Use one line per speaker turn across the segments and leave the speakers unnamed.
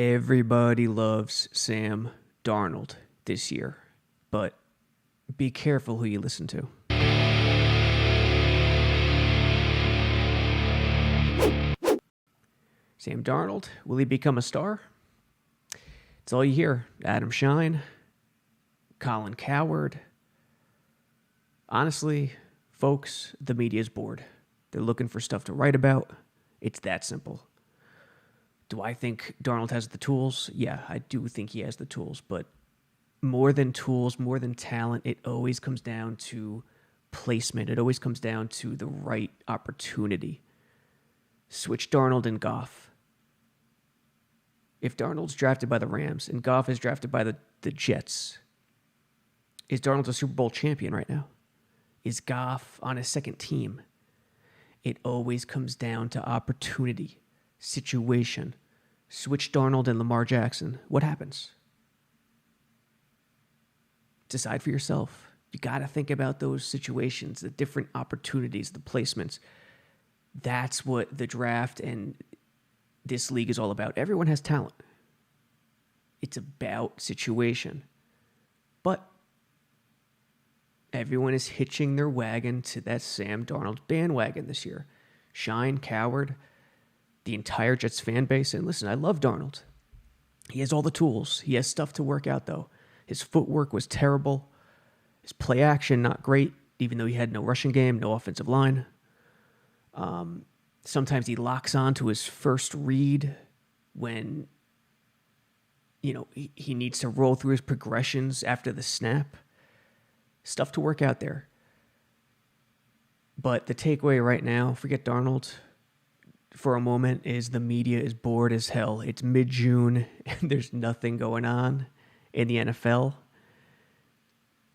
Everybody loves Sam Darnold this year, but be careful who you listen to. Sam Darnold, will he become a star? It's all you hear. Adam Shine, Colin Cowherd. Honestly, folks, the media's bored. They're looking for stuff to write about. It's that simple. Do I think Darnold has the tools? Yeah, I do think he has the tools, but more than tools, more than talent, it always comes down to placement. It always comes down to the right opportunity. Switch Darnold and Goff. If Darnold's drafted by the Rams and Goff is drafted by the Jets, is Darnold a Super Bowl champion right now? Is Goff on his second team? It always comes down to opportunity, situation. Switch Darnold and Lamar Jackson. What happens? Decide for yourself. You got to think about those situations, the different opportunities, the placements. That's what the draft and this league is all about. Everyone has talent. It's about situation. But everyone is hitching their wagon to that Sam Darnold bandwagon this year. Shine, Cowherd, the entire Jets fan base. And listen, I love Darnold. He has all the tools. He has stuff to work out, though. His footwork was terrible. His play action, not great, even though he had no rushing game, no offensive line. Sometimes he locks on to his first read when, he needs to roll through his progressions after the snap. Stuff to work out there. But the takeaway right now, forget Darnold for a moment, is the media is bored as hell. It's mid-June and there's nothing going on in the NFL.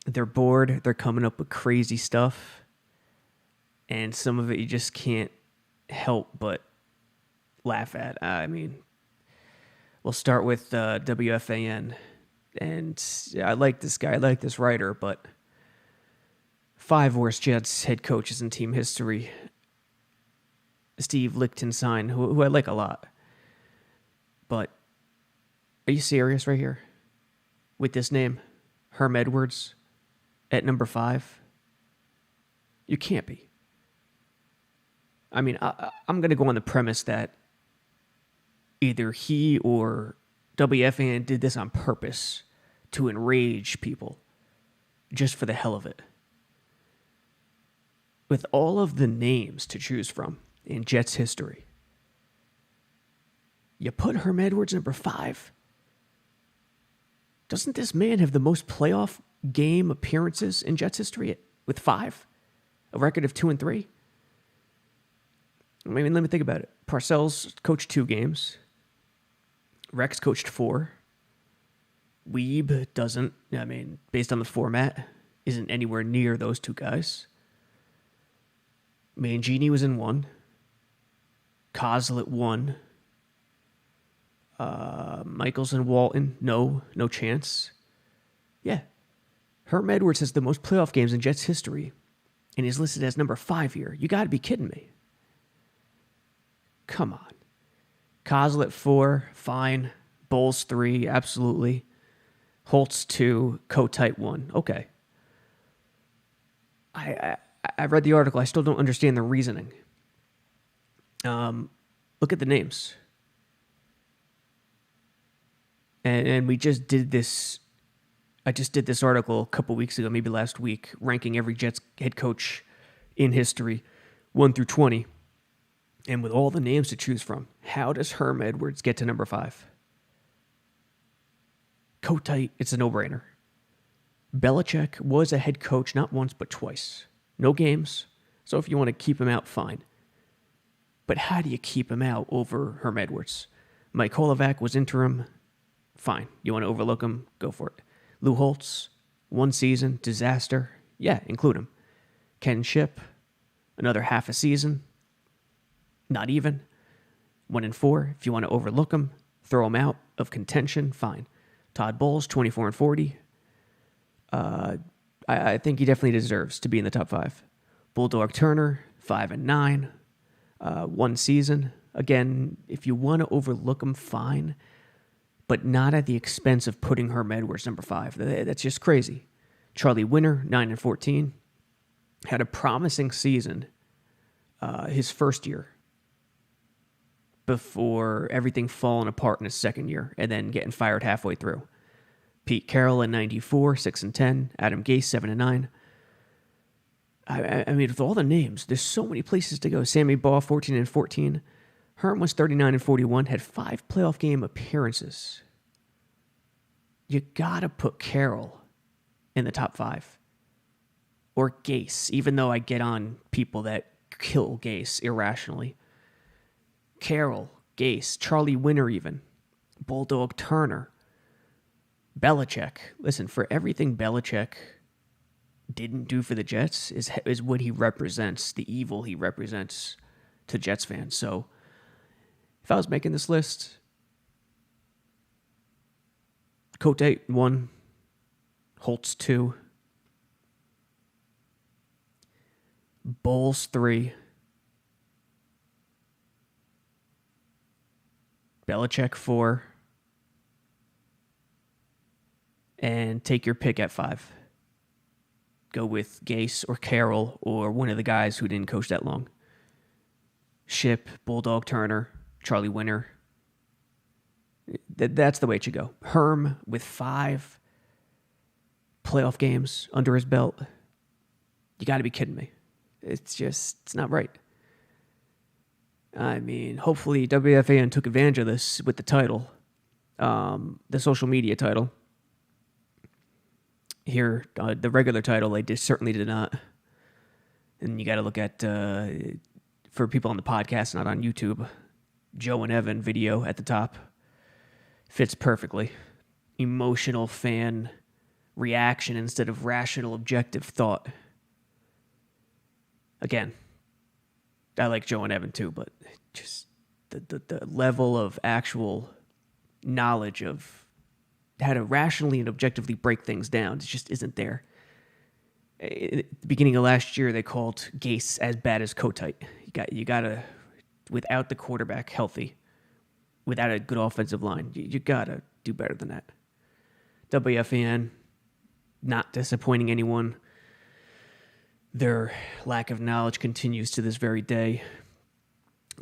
They're bored. They're coming up with crazy stuff. And some of it you just can't help but laugh at. I mean, we'll start with WFAN. And I like this guy. I like this writer, but 5 worst Jets head coaches in team history. Steve Lichtenstein, who I like a lot. But are you serious right here? With this name, Herm Edwards, at number 5? You can't be. I mean, I'm going to go on the premise that either he or WFAN did this on purpose to enrage people, just for the hell of it. With all of the names to choose from in Jets history, you put Herm Edwards number 5. Doesn't this man have the most playoff game appearances in Jets history with 5? A record of 2-3? I mean, let me think about it. Parcells coached 2 games. Rex coached 4. Weeb doesn't. I mean, based on the format, isn't anywhere near those 2 guys. Mangini was in 1. Kozlet 1. Michaels and Walton, no chance. Yeah. Herm Edwards has the most playoff games in Jets history, and he's listed as number 5 here. You got to be kidding me. Come on. Kozlet 4, fine. Bowles 3, absolutely. Holtz 2, Kotite 1. Okay. I read the article. I still don't understand the reasoning. Look at the names. And we just did this. I just did this article a couple weeks ago, maybe last week, ranking every Jets head coach in history, 1 through 20. And with all the names to choose from, how does Herm Edwards get to number 5? Kotite, it's a no-brainer. Belichick was a head coach not once but twice. No games, so if you want to keep him out, fine. But how do you keep him out over Herm Edwards? Mike Holovac was interim. Fine. You want to overlook him? Go for it. Lou Holtz, 1 season, disaster. Yeah, include him. Ken Shipp, another half a season. Not even. 1-4. If you want to overlook him, throw him out of contention, fine. Todd Bowles, 24-40. I think he definitely deserves to be in the top 5. Bulldog Turner, 5-9. 1 season. Again, if you want to overlook him, fine. but not at the expense of putting Herm Edwards number 5. That's just crazy. Charlie Winter, 9-14, had a promising season his first year before everything falling apart in his second year and then getting fired halfway through. Pete Carroll at 94, 6-10. Adam Gase, 7-9. I mean, with all the names, there's so many places to go. Sammy Baugh, 14-14. Herm was 39-41, had 5 playoff game appearances. You gotta put Carroll in the top 5. Or Gase, even though I get on people that kill Gase irrationally. Carroll, Gase, Charlie Winter even. Bulldog Turner. Belichick. Listen, for everything Belichick didn't do for the Jets is what he represents, the evil he represents to Jets fans. So if I was making this list, Cote 1, Holtz 2, Bowles 3, Belichick 4, and take your pick at 5. Go with Gase or Carroll or one of the guys who didn't coach that long. Ship, Bulldog Turner, Charlie Winter. That's the way it should go. Herm with 5 playoff games under his belt. You got to be kidding me. It's not right. I mean, hopefully WFAN took advantage of this with the title, the social media title. Here, the regular title, they certainly did not. And you got to look at, for people on the podcast, not on YouTube, Joe and Evan video at the top. Fits perfectly. Emotional fan reaction instead of rational, objective thought. Again, I like Joe and Evan too, but just the level of actual knowledge of how to rationally and objectively break things down just isn't there. At the beginning of last year, they called Gase as bad as Kotite. You got to, without the quarterback healthy, without a good offensive line, you got to do better than that. WFAN, not disappointing anyone. Their lack of knowledge continues to this very day,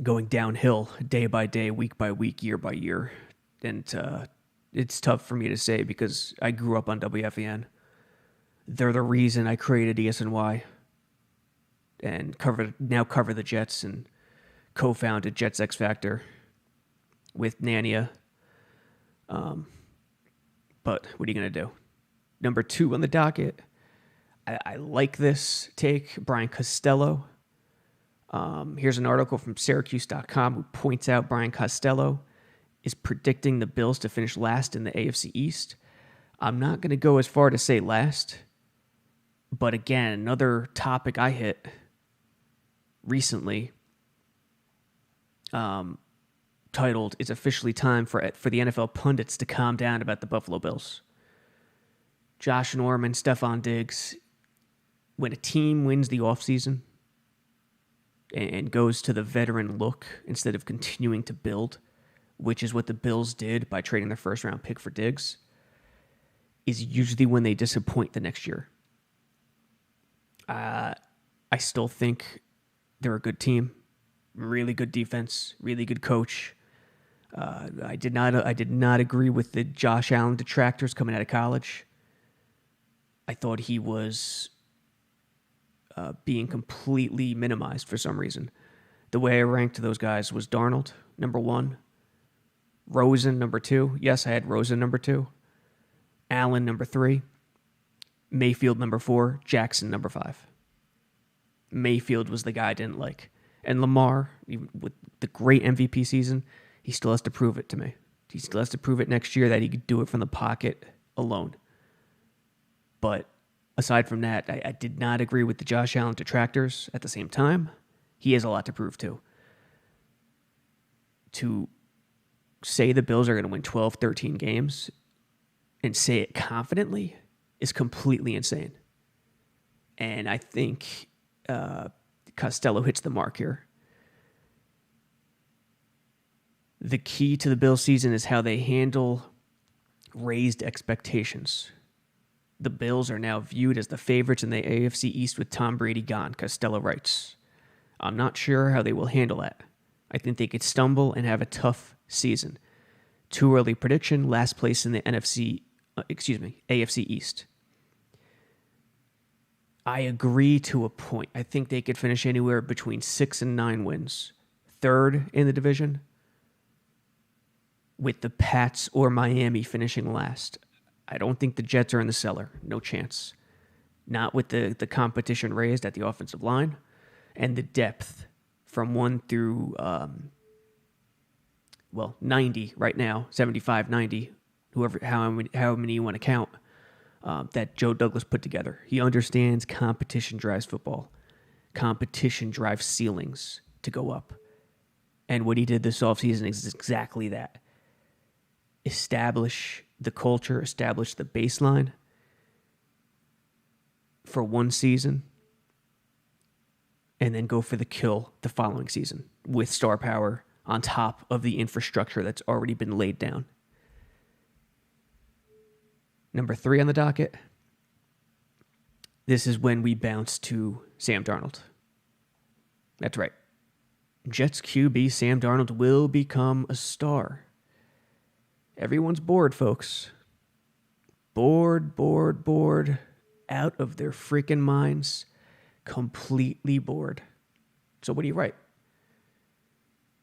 going downhill day by day, week by week, year by year. And it's tough for me to say because I grew up on WFAN. They're the reason I created ESNY and cover the Jets and co-founded Jets X Factor with Nania. But what are you going to do? Number 2 on the docket. I like this take, Brian Costello. Here's an article from Syracuse.com who points out Brian Costello is predicting the Bills to finish last in the AFC East. I'm not going to go as far to say last, but again, another topic I hit recently, titled, "It's officially time for the NFL pundits to calm down about the Buffalo Bills." Josh Norman, Stephon Diggs, when a team wins the offseason and goes to the veteran look instead of continuing to build, which is what the Bills did by trading their first-round pick for Diggs, is usually when they disappoint the next year. I still think they're a good team, really good defense, really good coach. I did not agree with the Josh Allen detractors coming out of college. I thought he was being completely minimized for some reason. The way I ranked those guys was Darnold, number 1. Rosen, number 2. Yes, I had Rosen, number 2. Allen, number 3. Mayfield, number 4. Jackson, number 5. Mayfield was the guy I didn't like. And Lamar, even with the great MVP season, he still has to prove it to me. He still has to prove it next year that he could do it from the pocket alone. But aside from that, I did not agree with the Josh Allen detractors. At the same time, he has a lot to prove too. To say the Bills are going to win 12, 13 games and say it confidently is completely insane. And I think Costello hits the mark here. The key to the Bills season is how they handle raised expectations. The Bills are now viewed as the favorites in the AFC East with Tom Brady gone, Costello writes. I'm not sure how they will handle that. I think they could stumble and have a tough season. Too early prediction, last place in the AFC East. I agree to a point. I think they could finish anywhere between 6 and 9 wins. Third in the division, with the Pats or Miami finishing last. I don't think the Jets are in the cellar. No chance. Not with the competition raised at the offensive line and the depth from 1 through, 90 right now, 75, 90, how many you want to count, that Joe Douglas put together. He understands competition drives football. Competition drives ceilings to go up. And what he did this offseason is exactly that. Establish the culture, establish the baseline for one season, and then go for the kill the following season with star power on top of the infrastructure that's already been laid down. Number 3 on the docket. This is when we bounce to Sam Darnold. That's right. Jets QB Sam Darnold will become a star. Everyone's bored, folks. Bored. Out of their freaking minds. Completely bored. So what do you write?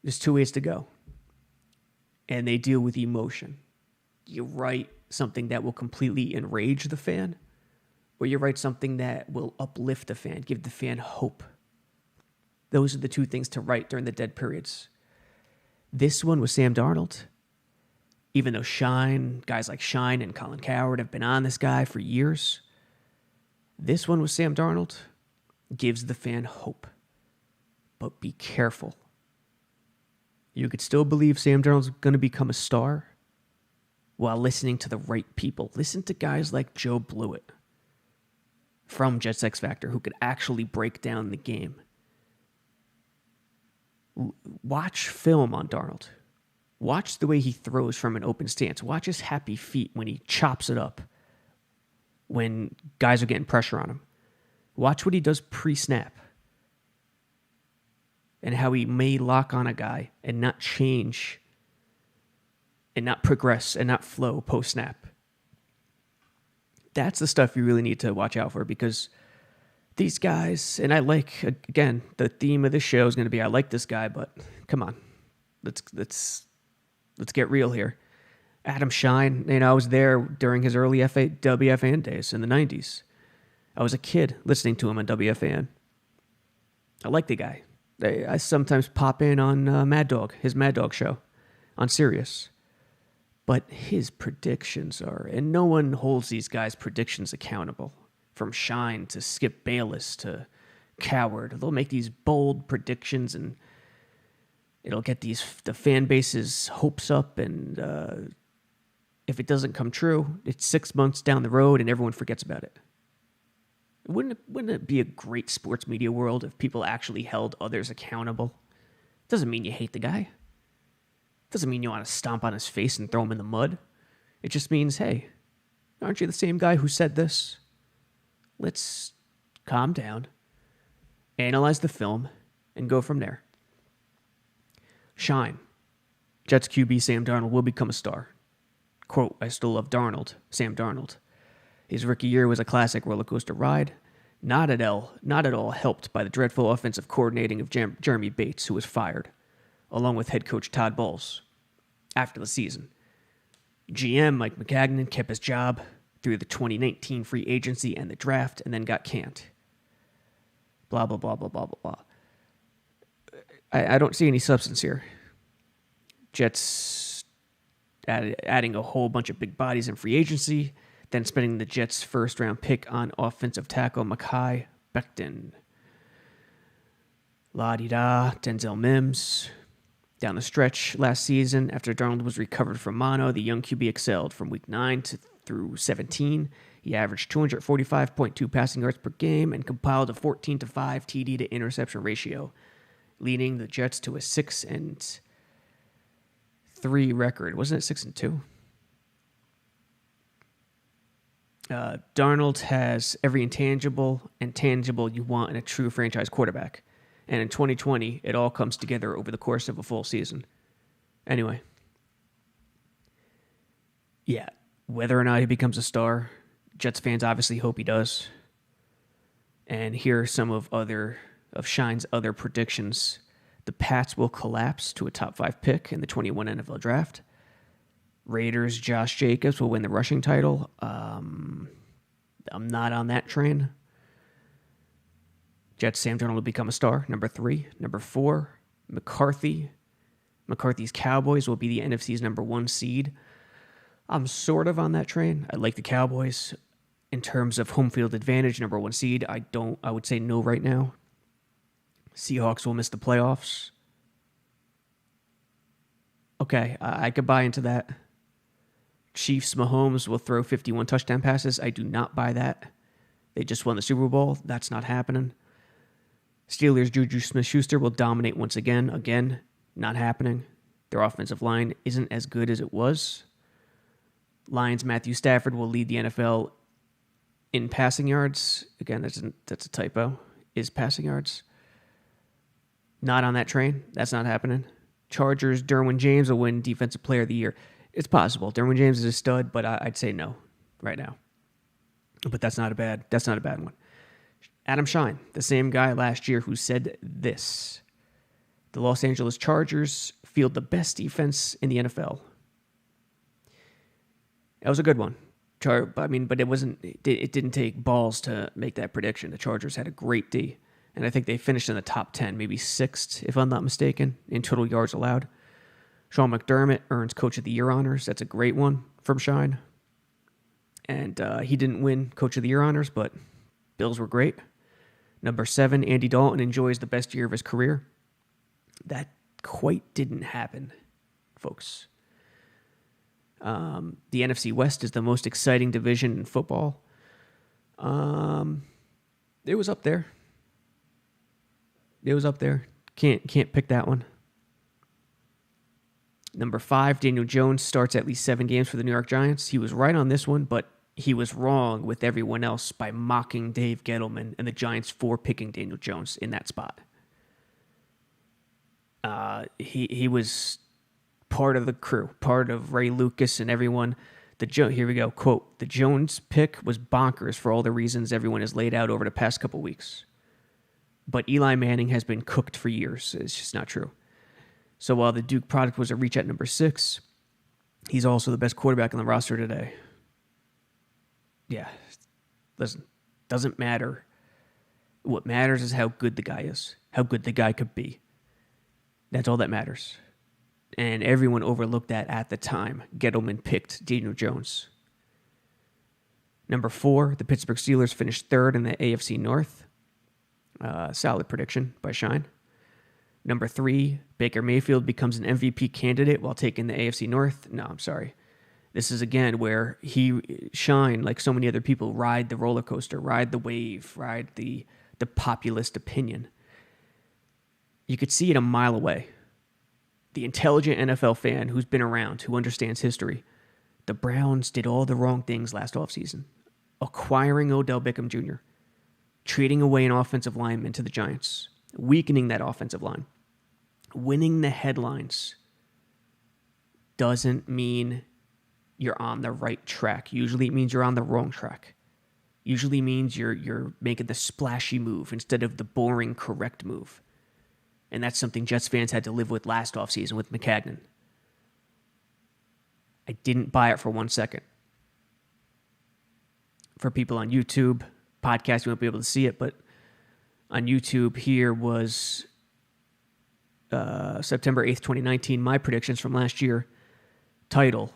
There's 2 ways to go. And they deal with emotion. You write something that will completely enrage the fan, or you write something that will uplift the fan, give the fan hope. Those are the 2 things to write during the dead periods. This one with Sam Darnold, even though guys like Shine and Colin Cowherd have been on this guy for years, this one with Sam Darnold gives the fan hope. But be careful. You could still believe Sam Darnold's going to become a star while listening to the right people. Listen to guys like Joe Blewett from Jets X Factor who could actually break down the game. Watch film on Darnold. Watch the way he throws from an open stance. Watch his happy feet when he chops it up when guys are getting pressure on him. Watch what he does pre-snap and how he may lock on a guy and not change and not progress and not flow post-snap. That's the stuff you really need to watch out for, because these guys, and I like, again, the theme of this show is going to be I like this guy, but come on, let's get real here. Adam Shine, I was there during his early WFAN days in the 90s. I was a kid listening to him on WFAN. I like the guy. I sometimes pop in on Mad Dog, his Mad Dog show on Sirius. But his predictions are, and no one holds these guys' predictions accountable. From Shine to Skip Bayless to Cowherd, they'll make these bold predictions, and it'll get the fan base's hopes up. And if it doesn't come true, it's 6 months down the road, and everyone forgets about it. Wouldn't it be a great sports media world if people actually held others accountable? Doesn't mean you hate the guy. Doesn't mean you want to stomp on his face and throw him in the mud. It just means, hey, aren't you the same guy who said this? Let's calm down, analyze the film, and go from there. Shine. Jets QB Sam Darnold will become a star. Quote, I still love Darnold, Sam Darnold. His rookie year was a classic roller coaster ride, not at all helped by the dreadful offensive coordinating of Jeremy Bates, who was fired, along with head coach Todd Bowles. After the season, GM Mike McCagnon kept his job through the 2019 free agency and the draft, and then got canned. Blah, blah, blah, blah, blah, blah, blah. I don't see any substance here. Jets adding a whole bunch of big bodies in free agency, then spending the Jets' first-round pick on offensive tackle Mekhi Becton. La-di-da, Denzel Mims. Down the stretch last season, after Darnold was recovered from mono, the young QB excelled from week 9 through 17. He averaged 245.2 passing yards per game and compiled a 14-5 TD to interception ratio, leading the Jets to a 6-3 record. Wasn't it 6-2? Darnold has every intangible and tangible you want in a true franchise quarterback. And in 2020, it all comes together over the course of a full season. Anyway. Yeah, whether or not he becomes a star, Jets fans obviously hope he does. And here are some of Shine's other predictions. The Pats will collapse to a top 5 pick in the 21 NFL draft. Raiders' Josh Jacobs will win the rushing title. I'm not on that train. Jets' Sam Darnold will become a star, number 3. Number 4, McCarthy's Cowboys will be the NFC's number 1 seed. I'm sort of on that train. I like the Cowboys. In terms of home field advantage, number 1 seed, I would say no right now. Seahawks will miss the playoffs. Okay, I could buy into that. Chiefs Mahomes will throw 51 touchdown passes. I do not buy that. They just won the Super Bowl. That's not happening. Steelers Juju Smith-Schuster will dominate once again. Again, not happening. Their offensive line isn't as good as it was. Lions Matthew Stafford will lead the NFL in passing yards. Again, that's a typo. Is passing yards. Not on that train. That's not happening. Chargers Derwin James will win Defensive Player of the Year. It's possible. Derwin James is a stud, but I'd say no right now. But that's not a bad one. Adam Shine, the same guy last year who said this. The Los Angeles Chargers field the best defense in the NFL. That was a good one. But it didn't take balls to make that prediction. The Chargers had a great D, and I think they finished in the top 10, maybe 6th, if I'm not mistaken, in total yards allowed. Sean McDermott earns Coach of the Year honors. That's a great one from Shine. And he didn't win Coach of the Year honors, but Bills were great. Number 7, Andy Dalton enjoys the best year of his career. That quite didn't happen, folks. The NFC West is the most exciting division in football. It was up there. Can't pick that one. Number 5, Daniel Jones starts at least 7 games for the New York Giants. He was right on this one, but he was wrong with everyone else by mocking Dave Gettleman and the Giants for picking Daniel Jones in that spot. He was part of the crew, part of Ray Lucas and everyone. Here we go, quote, "The Jones pick was bonkers for all the reasons everyone has laid out over the past couple weeks. But Eli Manning has been cooked for years." It's just not true. So while the Duke product was a reach at number 6, he's also the best quarterback on the roster today. Yeah, listen, doesn't matter. What matters is how good the guy is, how good the guy could be. That's all that matters. And everyone overlooked that at the time. Gettleman picked Daniel Jones. Number 4, the Pittsburgh Steelers finished 3rd in the AFC North. Solid prediction by Shine. Number 3, Baker Mayfield becomes an MVP candidate while taking the AFC North. No, I'm sorry. This is, again, where Shine, like so many other people, ride the roller coaster, ride the wave, ride the populist opinion. You could see it a mile away. The intelligent NFL fan who's been around, who understands history, the Browns did all the wrong things last offseason. Acquiring Odell Beckham Jr., trading away an offensive lineman to the Giants, weakening that offensive line. Winning the headlines doesn't mean you're on the right track. Usually it means you're on the wrong track. Usually means you're making the splashy move instead of the boring correct move. And that's something Jets fans had to live with last offseason with McCagnon. I didn't buy it for 1 second. For people on YouTube, podcast, you won't be able to see it, but on YouTube here was September 8th, 2019, my predictions from last year. Title,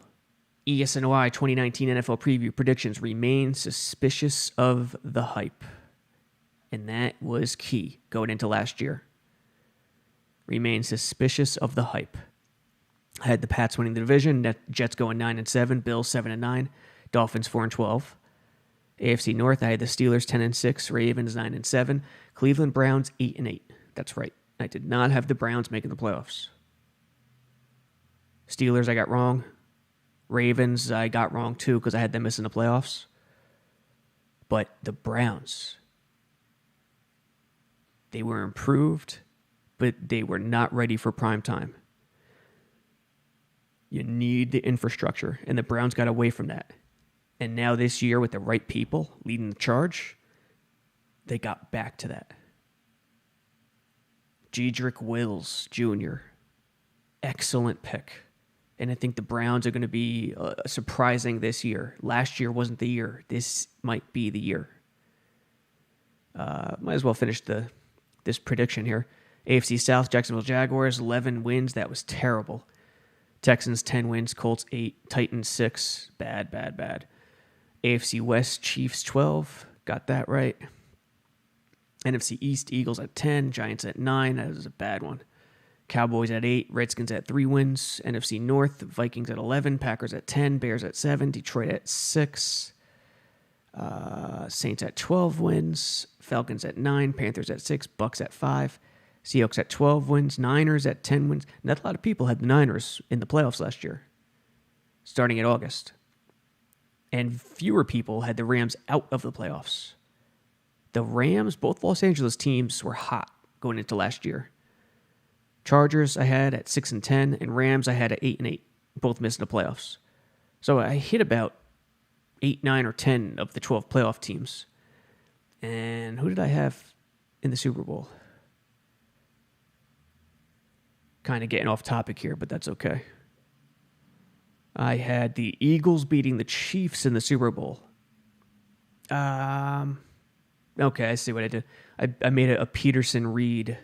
ESNOI 2019 NFL Preview Predictions, remain suspicious of the hype. And that was key going into last year. Remain suspicious of the hype. I had the Pats winning the division, Jets going 9-7, Bills 7-9, Dolphins 4-12. AFC North, I had the Steelers 10-6, Ravens 9-7, Cleveland Browns 8-8. That's right. I did not have the Browns making the playoffs. Steelers I got wrong. Ravens I got wrong too because I had them missing the playoffs. But the Browns, they were improved, but they were not ready for prime time. You need the infrastructure, and the Browns got away from that. And now this year, with the right people leading the charge, they got back to that. Jedrick Wills Jr., excellent pick. And I think the Browns are going to be surprising this year. Last year wasn't the year. This might be the year. Might as well finish this prediction here. AFC South, Jacksonville Jaguars, 11 wins. That was terrible. Texans, 10 wins. Colts, 8. Titans, 6. Bad. AFC West, Chiefs, 12. Got that right. NFC East, Eagles at 10. Giants at 9. That was a bad one. Cowboys at 8. Redskins at 3 wins. NFC North, Vikings at 11. Packers at 10. Bears at 7. Detroit at 6. Saints at 12 wins. Falcons at 9. Panthers at 6. Bucks at 5. Seahawks at 12 wins. Niners at 10 wins. Not a lot of people had the Niners in the playoffs last year, starting in August. And fewer people had the Rams out of the playoffs. The Rams, both Los Angeles teams, were hot going into last year. Chargers I had at 6-10, and Rams I had at 8-8, both missing the playoffs. So I hit about 8, 9, or 10 of the 12 playoff teams. And who did I have in the Super Bowl? Kind of getting off topic here, but that's okay. I had the Eagles beating the Chiefs in the Super Bowl. Okay, I see what I did. I made a Peterson-Reed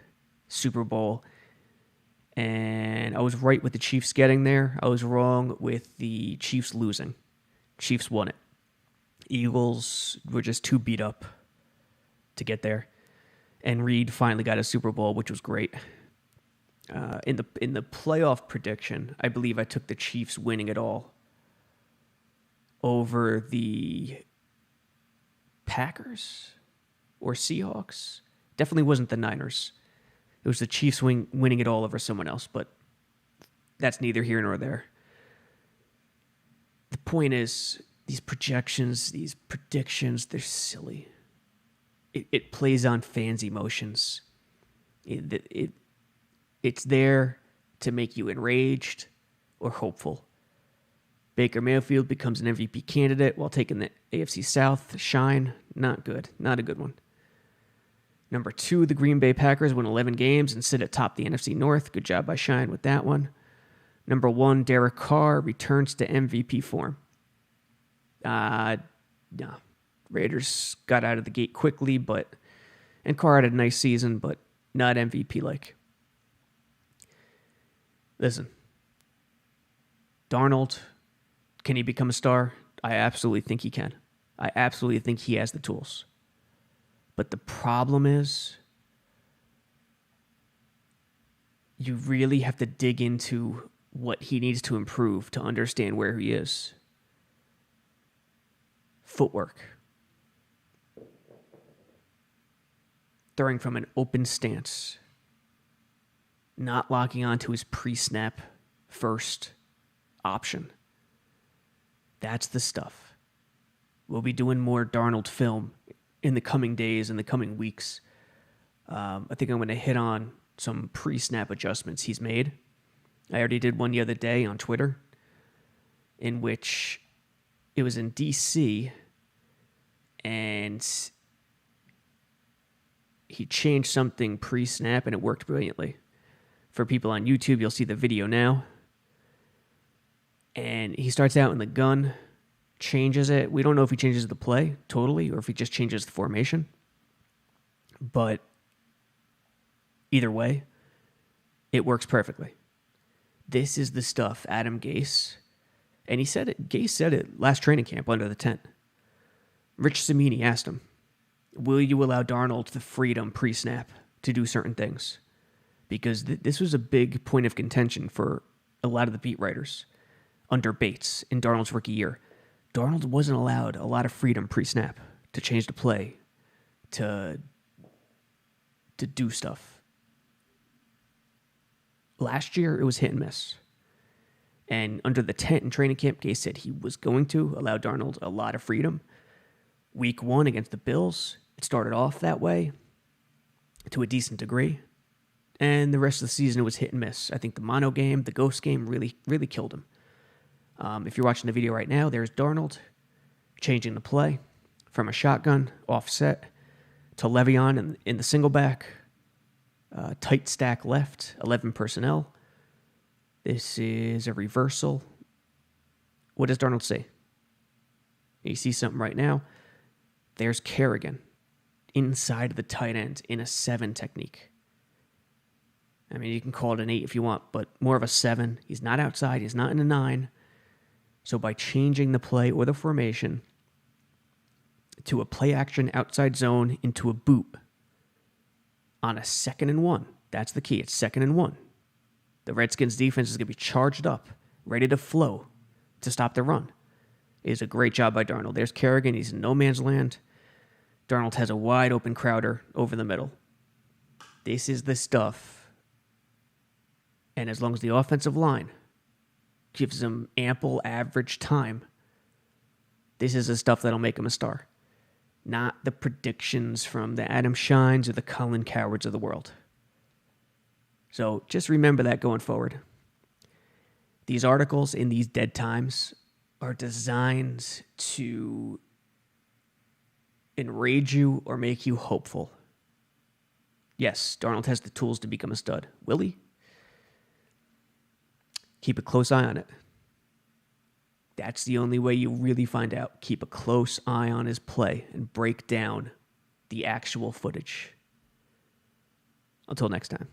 Super Bowl, and I was right with the Chiefs getting there. I was wrong with the Chiefs losing. Chiefs won it. Eagles were just too beat up to get there, and Reed finally got a Super Bowl, which was great. In the playoff prediction, I believe I took the Chiefs winning it all over the Packers or Seahawks. Definitely wasn't the Niners. It was the Chiefs winning it all over someone else, but that's neither here nor there. The point is, these projections, these predictions, they're silly. It plays on fans' emotions. It's there to make you enraged or hopeful. Baker Mayfield becomes an MVP candidate while taking the AFC South shine. Not good. Not a good one. Number 2, the Green Bay Packers win 11 games and sit atop the NFC North. Good job by Shine with that one. Number 1, Derek Carr returns to MVP form. No. Raiders got out of the gate quickly, and Carr had a nice season, but not MVP-like. Listen, Darnold, can he become a star? I absolutely think he can. I absolutely think he has the tools. But the problem is, you really have to dig into what he needs to improve to understand where he is. Footwork. Throwing from an open stance. Not locking onto his pre-snap first option. That's the stuff. We'll be doing more Darnold film in the coming days, in the coming weeks. I think I'm going to hit on some pre-snap adjustments he's made. I already did one the other day on Twitter, in which it was in DC, and he changed something pre-snap, and it worked brilliantly. For people on YouTube, you'll see the video now. And he starts out in the gun, changes it. We don't know if he changes the play totally or if he just changes the formation. But either way, it works perfectly. This is the stuff Adam Gase, and he said it, Gase said it last training camp under the tent. Rich Cimini asked him, will you allow Darnold the freedom pre-snap to do certain things? Because this was a big point of contention for a lot of the beat writers under Bates in Darnold's rookie year. Darnold wasn't allowed a lot of freedom pre-snap to change the play, to do stuff. Last year, it was hit and miss. And under the tent in training camp, Gase said he was going to allow Darnold a lot of freedom. Week 1 against the Bills, it started off that way to a decent degree. And the rest of the season, it was hit and miss. I think the mono game, the ghost game, really, really killed him. If you're watching the video right now, there's Darnold changing the play from a shotgun offset to Le'Veon in the single back, tight stack left, 11 personnel. This is a reversal. What does Darnold say? You see something right now. There's Kerrigan inside of the tight end in a 7 technique. I mean, you can call it an 8 if you want, but more of a 7. He's not outside. He's not in a 9. So by changing the play or the formation to a play action outside zone into a boot on a 2nd and 1, that's the key. It's 2nd and 1. The Redskins defense is going to be charged up, ready to flow to stop the run. It is a great job by Darnold. There's Kerrigan. He's in no man's land. Darnold has a wide open Crowder over the middle. This is the stuff. And as long as the offensive line gives him ample average time, this is the stuff that'll make him a star. Not the predictions from the Adam Shines or the Colin Cowards of the world. So just remember that going forward. These articles in these dead times are designed to enrage you or make you hopeful. Yes, Darnold has the tools to become a stud. Will he? Keep a close eye on it. That's the only way you really find out. Keep a close eye on his play and break down the actual footage. Until next time.